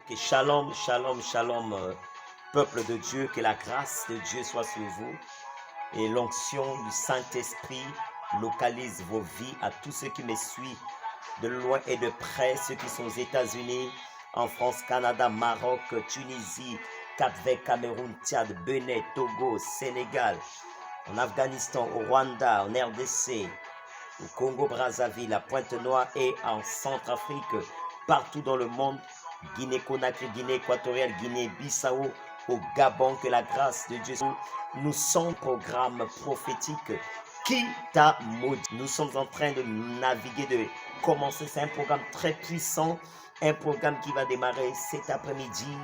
Que shalom, shalom, shalom, peuple de Dieu, que la grâce de Dieu soit sur vous et l'onction du Saint-Esprit localise vos vies à tous ceux qui me suivent de loin et de près, ceux qui sont aux États-Unis, en France, Canada, Maroc, Tunisie, Cap-Vert, Cameroun, Tchad, Bénin, Togo, Sénégal, en Afghanistan, au Rwanda, en RDC, au Congo-Brazzaville, à Pointe-Noire et en Centrafrique, partout dans le monde, Guinée-Conakry, Guinée équatoriale, Guinée-Bissau, au Gabon, que la grâce de Dieu. Nous sommes programme prophétique qui t'a maudit. Nous sommes en train de naviguer, de commencer. C'est un programme très puissant, un programme qui va démarrer cet après-midi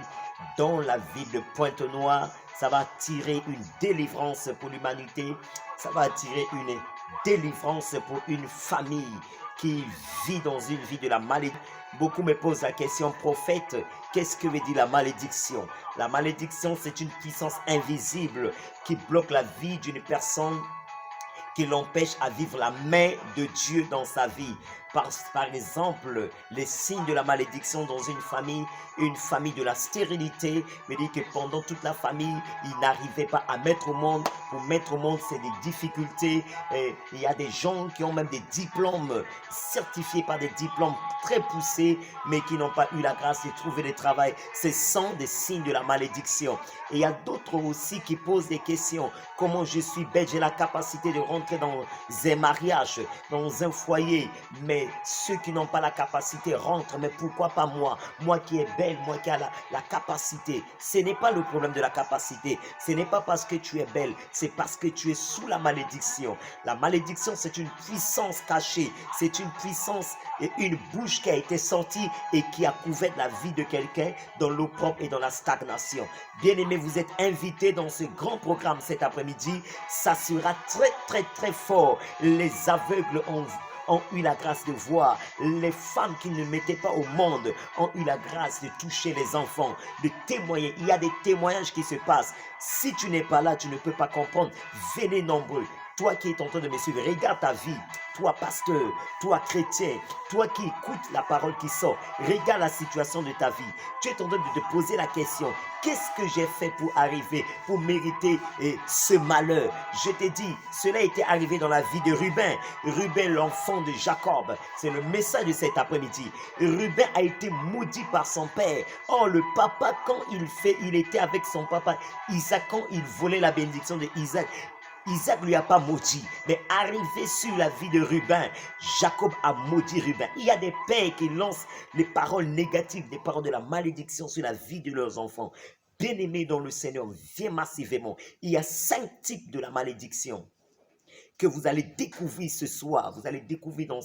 dans la ville de Pointe-Noire. Ça va attirer une délivrance pour l'humanité. Ça va attirer une délivrance pour une famille qui vit dans une vie de la malédiction. Beaucoup me posent la question, prophète, qu'est-ce que veut dire la malédiction? La malédiction, c'est une puissance invisible qui bloque la vie d'une personne, qui l'empêche à vivre la main de Dieu dans sa vie. Par exemple, les signes de la malédiction dans une famille de la stérilité, veut dire que pendant toute la famille, ils n'arrivaient pas à mettre au monde. Pour mettre au monde, c'est des difficultés. Et il y a des gens qui ont même des diplômes certifiés par des diplômes très poussés, mais qui n'ont pas eu la grâce de trouver du travail. Ce sont des signes de la malédiction. Et il y a d'autres aussi qui posent des questions. Comment je suis belle, j'ai la capacité de rentrer dans un mariage, dans un foyer, mais ceux qui n'ont pas la capacité rentrent. Mais pourquoi pas moi? Moi qui est belle, moi qui a la capacité. Ce n'est pas le problème de la capacité. Ce n'est pas parce que tu es belle, c'est parce que tu es sous la malédiction. La malédiction, c'est une puissance cachée. C'est une puissance et une bouche qui a été sortie et qui a couvert la vie de quelqu'un dans l'opprobre et dans la stagnation. Bien-aimés, vous êtes invités dans ce grand programme cet après-midi. Ça sera très, très, très fort. Les aveugles ont eu la grâce de voir. Les femmes qui ne mettaient pas au monde ont eu la grâce de toucher les enfants, de témoigner. Il y a des témoignages qui se passent. Si tu n'es pas là, tu ne peux pas comprendre. Venez nombreux. Toi qui es en train de me suivre, regarde ta vie. Toi pasteur, toi chrétien, toi qui écoutes la parole qui sort, regarde la situation de ta vie. Tu es en train de te poser la question, qu'est-ce que j'ai fait pour arriver, pour mériter ce malheur? Je te dis, cela était arrivé dans la vie de Ruben. Ruben, l'enfant de Jacob. C'est le message de cet après-midi. Ruben a été maudit par son père. Oh, le papa, quand il était avec son papa, Isaac, quand il volait la bénédiction de Isaac, Isaac ne lui a pas maudit, mais arrivé sur la vie de Ruben, Jacob a maudit Ruben. Il y a des pères qui lancent les paroles négatives, les paroles de la malédiction sur la vie de leurs enfants. Bien-aimés dans le Seigneur, viens massivement. Il y a 5 types de la malédiction que vous allez découvrir ce soir. Vous allez découvrir dans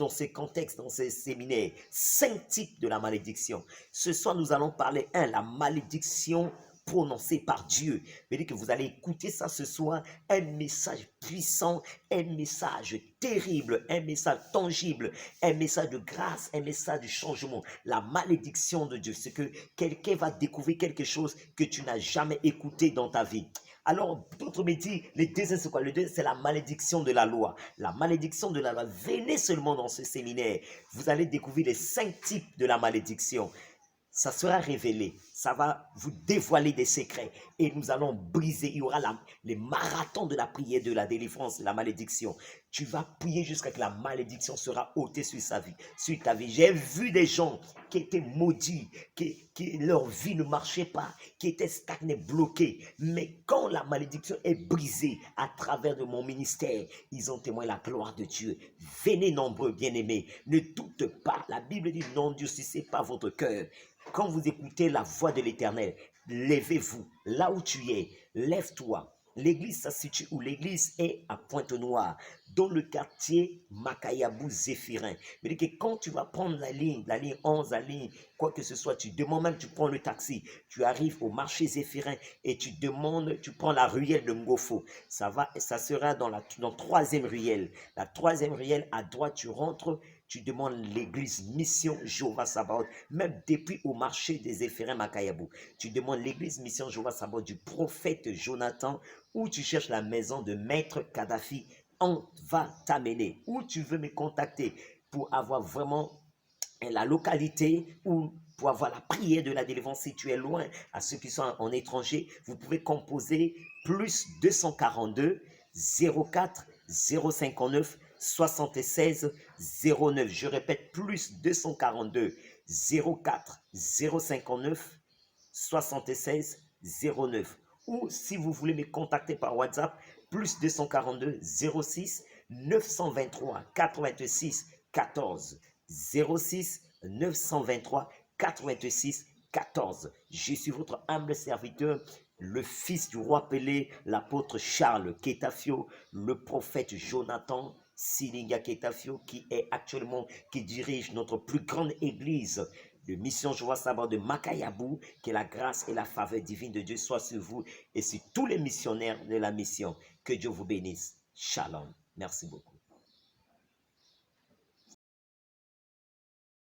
ces contextes, dans ces séminaires. 5 types de la malédiction. Ce soir, nous allons parler, la malédiction prononcé par Dieu. Veut dire que vous allez écouter ça ce soir, un message puissant, un message terrible, un message tangible, un message de grâce, un message de changement. La malédiction de Dieu, c'est que quelqu'un va découvrir quelque chose que tu n'as jamais écouté dans ta vie. Alors, d'autres me disent, le deuxième, c'est quoi? Le deuxième, c'est la malédiction de la loi. La malédiction de la loi. Venez seulement dans ce séminaire. Vous allez découvrir les 5 types de la malédiction. Ça sera révélé, ça va vous dévoiler des secrets et nous allons briser, il y aura les marathons de la prière, de la délivrance, de la malédiction. Tu vas prier jusqu'à ce que la malédiction sera ôtée sur sa vie, sur ta vie. J'ai vu des gens qui étaient maudits, qui leur vie ne marchait pas, qui étaient stagnés, bloqués. Mais quand la malédiction est brisée à travers de mon ministère, ils ont témoigné la gloire de Dieu. Venez nombreux, bien-aimés, ne doute pas. La Bible dit, n'endurcissez pas votre cœur. Quand vous écoutez la voix de l'Éternel, levez-vous. Là où tu es, lève-toi. L'église, ça se situe où? L'église est à Pointe-Noire, dans le quartier Makayabou-Zéphirin. C'est-à-dire que quand tu vas prendre la ligne 11, la ligne, quoi que ce soit, tu demandes même, tu prends le taxi, tu arrives au marché Zéphirin et tu demandes, tu prends la ruelle de Ngofo. Ça sera dans la troisième ruelle. La troisième ruelle, à droite, tu rentres, tu demandes l'église Mission Jéhovah Sabaoth, même depuis au marché des Zéphirins Makayabou. Tu demandes l'église Mission Jéhovah Sabaoth du prophète Jonathan, ou tu cherches la maison de Maître Kadhafi, on va t'amener. Ou tu veux me contacter pour avoir vraiment la localité ou pour avoir la prière de la délivrance. Si tu es loin, à ceux qui sont en étranger, vous pouvez composer plus 242 04 059 76 09. Je répète, plus 242 04 059 76 09. Ou si vous voulez me contacter par WhatsApp, plus 242 06 923 86 14 06 923 86 14. Je suis votre humble serviteur, le fils du roi Pelé, l'apôtre Charles Ketafio, le prophète Jonathan Silinga Ketafio, qui dirige notre plus grande église de Mission Joie Sabbat de Makayabou. Que la grâce et la faveur divine de Dieu soient sur vous et sur tous les missionnaires de la mission. Que Dieu vous bénisse. Shalom. Merci beaucoup.